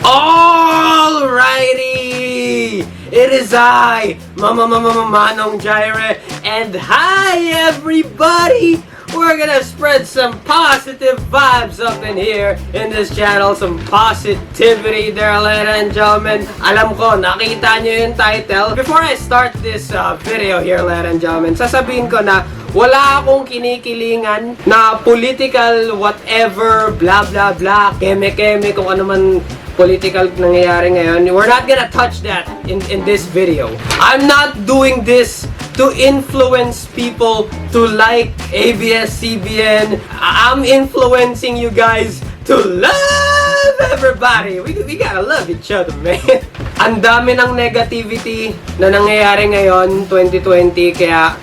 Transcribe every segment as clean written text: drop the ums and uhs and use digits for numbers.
Alrighty! It is I, Manong Gyre, and hi everybody! We're gonna spread some positive vibes up in here in this channel, some positivity there, ladies and gentlemen. Alam ko, nakita nyo yung title. Before I start this video here, ladies and gentlemen, sasabihin ko na wala akong kinikilingan na political whatever, blah blah blah, keme-keme, kung ano man political nangyayari ngayon. We're not gonna touch that in this video. I'm not doing this to influence people to like Abs-Cbn. I'm influencing you guys to love everybody. We gotta love each other, man. Ang dami ng negativity na nangyayari ngayon, 2020, kaya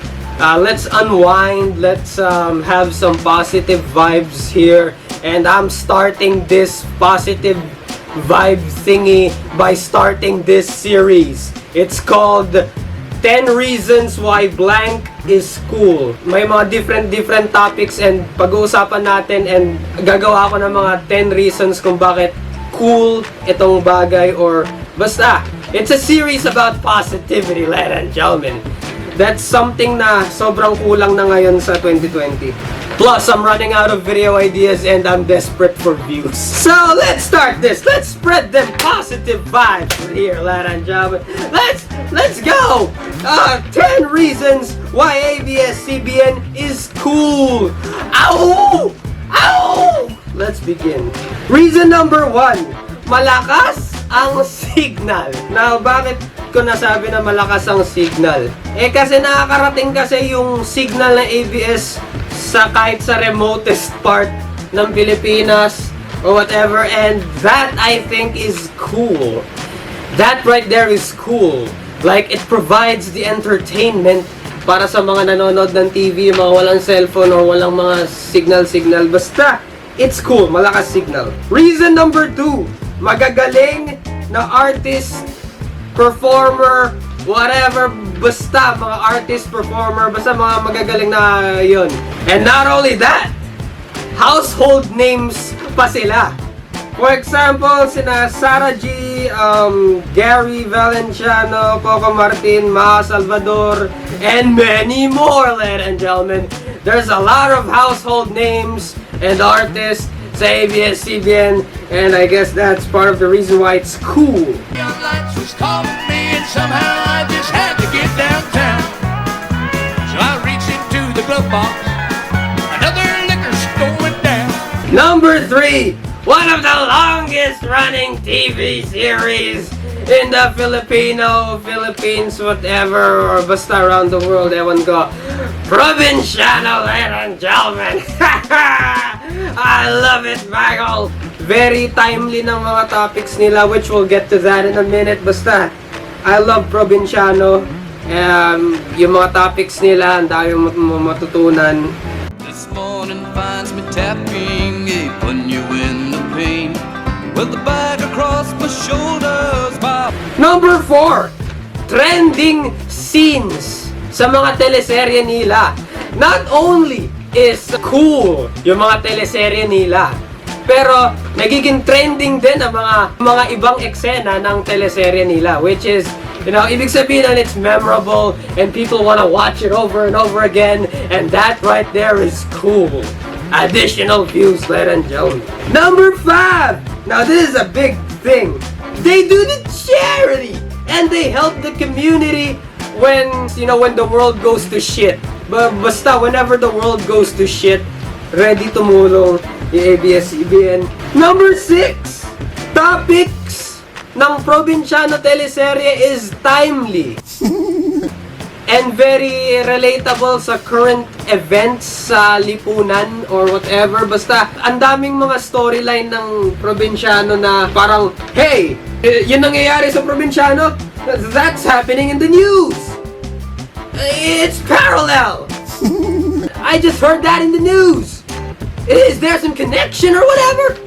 let's unwind, let's have some positive vibes here. And I'm starting this positive vibe thingy by starting this series. It's called 10 Reasons Why Blank is Cool. May mga different topics and pag-uusapan natin, and gagawa ako ng mga 10 reasons kung bakit cool itong bagay, or basta, it's a series about positivity, ladies and gentlemen. That's something na sobrang kulang na ngayon sa 2020. Plus, I'm running out of video ideas and I'm desperate for views. So, let's start this. Let's spread them positive vibes here, ladies and gentlemen. Let's go! 10 reasons why Abs-Cbn is cool. Ow! Ow! Let's begin. Reason number 1. Malakas ang signal. Now, bakit ko nasabi na malakas ang signal? Eh kasi nakakarating kasi yung signal ng ABS sa kahit sa remotest part ng Pilipinas or whatever, and that I think is cool. That right there is cool. Like, it provides the entertainment para sa mga nanonood ng TV, mga walang cellphone or walang mga signal. Basta, it's cool. Malakas signal. Reason number 2. Magagaling na artist, performer, whatever, basta mga artist, performer, basta mga magagaling na yun. And not only that, household names pa sila. For example, sina Sarah G, Gary Valenciano, Coco Martin, Ma Salvador, and many more, ladies and gentlemen. There's a lot of household names and artists sa Abs-Cbn, and I guess that's part of the reason why it's cool. Young lights was calling me, and somehow I just had to get downtown. So I reached into the glove box. Another liquor's going down. Number 3, one of the longest running TV series in the Philippines, whatever, or basta around the world, ewan ko. Provinciano, ladies and gentlemen. I love it, maggle. Very timely ng mga topics nila, which we'll get to that in a minute. Basta, I love Provinciano. Yung mga topics nila, ang dami matutunan. This morning finds me tapping, putting you in the pain. With the bag across my shoulders, Number 4, trending scenes sa mga teleserye nila. Not only is cool yung mga teleserye nila, pero nagiging trending din ang mga ibang eksena ng teleserye nila, which is, you know, ibig sabihin na it's memorable and people wanna watch it over and over again, and that right there is cool. Additional views, ladies and gentlemen. Number 5, now this is a big thing. They do the charity and they help the community when, you know, when the world goes to shit. Basta, whenever the world goes to shit, ready tumulong yung Abs-Cbn. Number 6, topics ng Provinciano teleserye is timely and very relatable sa current events sa lipunan or whatever. Basta, ang daming mga storyline ng Provinciano na parang, hey, yun nangyayari sa Provinciano, that's happening in the news. It's parallel. I just heard that in the news. Is there some connection or whatever?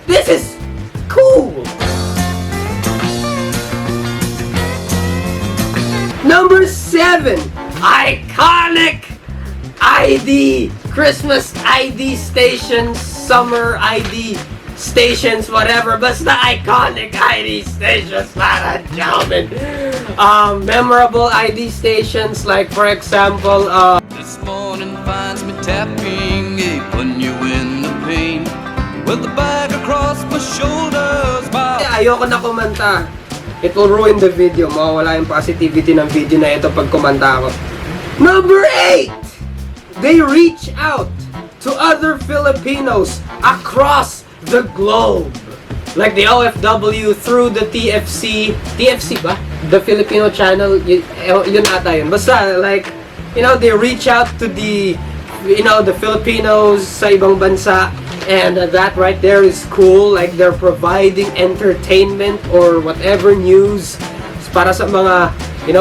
This is cool. Number 7, iconic ID, Christmas ID stations, summer ID stations, whatever. Basta iconic ID stations, para gentlemen. Memorable ID stations, like for example, This morning finds me tapping, putting you in the pain. With the bag across my shoulders, ayoko na kumanta. It will ruin the video. Mawawala yung positivity ng video na ito pag kumanta ako. Number 8! They reach out to other Filipinos across the globe. Like the OFW through the TFC. TFC ba? The Filipino channel. Yun ata yun. Basta like, they reach out to the, the Filipinos sa ibang bansa. And that right there is cool. Like they're providing entertainment or whatever news para sa mga,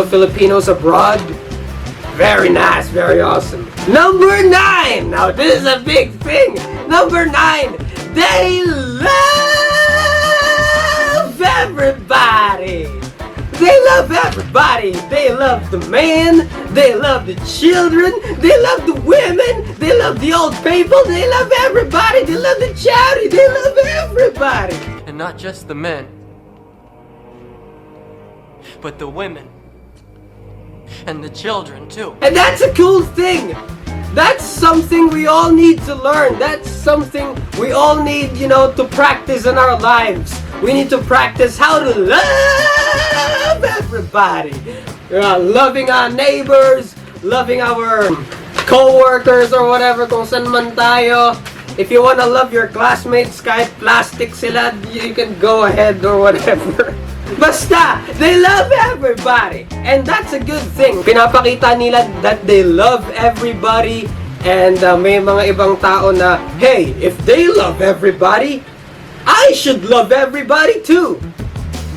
Filipinos abroad. Very nice, very awesome. Number 9! Now this is a big thing. Number 9, they love everybody. They love everybody. They love the men. They love the children. They love the women. They love the old people. They love everybody. They love the charity. They love everybody. And not just the men, but the women. And the children too. And that's a cool thing. That's something we all need to learn. That's something we all need, to practice in our lives. We need to practice how to love everybody. Loving our neighbors, loving our co-workers or whatever, kung saan man tayo. If you wanna love your classmates, kahit plastic sila, you can go ahead or whatever. Basta, they love everybody. And that's a good thing. Pinapakita nila that they love everybody. And may mga ibang tao na, hey, if they love everybody, I should love everybody too.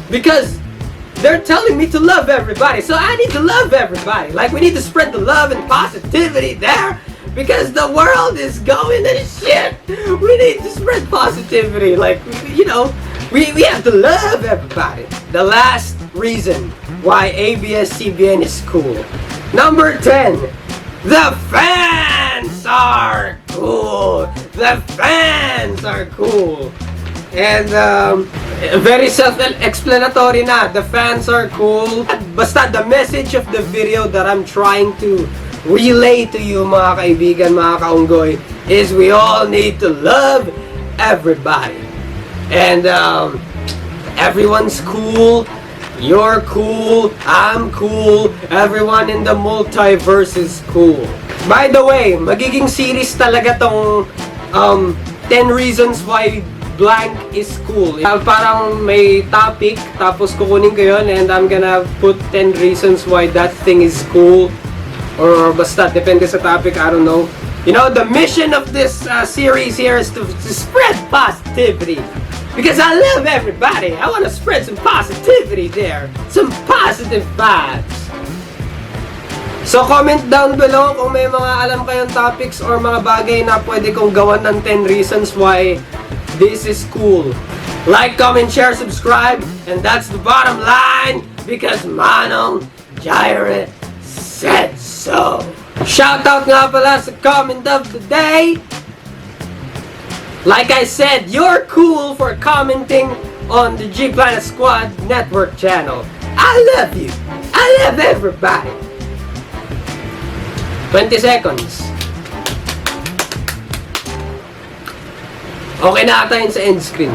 Because they're telling me to love everybody. So I need to love everybody. Like, we need to spread the love and positivity there. Because the world is going to shit. We need to spread positivity. Like, we have to love everybody. The last reason why ABS-CBN is cool. Number 10. The fans are cool. The fans are cool. And very self-explanatory na. The fans are cool. Basta the message of the video that I'm trying to relay to you, mga kaibigan, mga kaunggoy, is we all need to love everybody. And everyone's cool. You're cool. I'm cool. Everyone in the multiverse is cool. By the way, magiging series talaga tong 10 reasons why blank is cool. Parang may topic, tapos kukunin ko yun, and I'm gonna put 10 reasons why that thing is cool. Or basta, depende sa topic, I don't know. The mission of this series here is to spread positivity. Because I love everybody. I want to spread some positivity there. Some positive vibes. So comment down below kung may mga alam kayong topics or mga bagay na pwede kong gawan ng 10 reasons why this is cool. Like, comment, share, subscribe. And that's the bottom line. Because Manong Jaire said so. Shoutout nga pala sa comment of the day. Like I said, you're cool for commenting on the G Planet Squad Network channel. I love you. I love everybody. 20 seconds. Okay na ata yun sa end screen.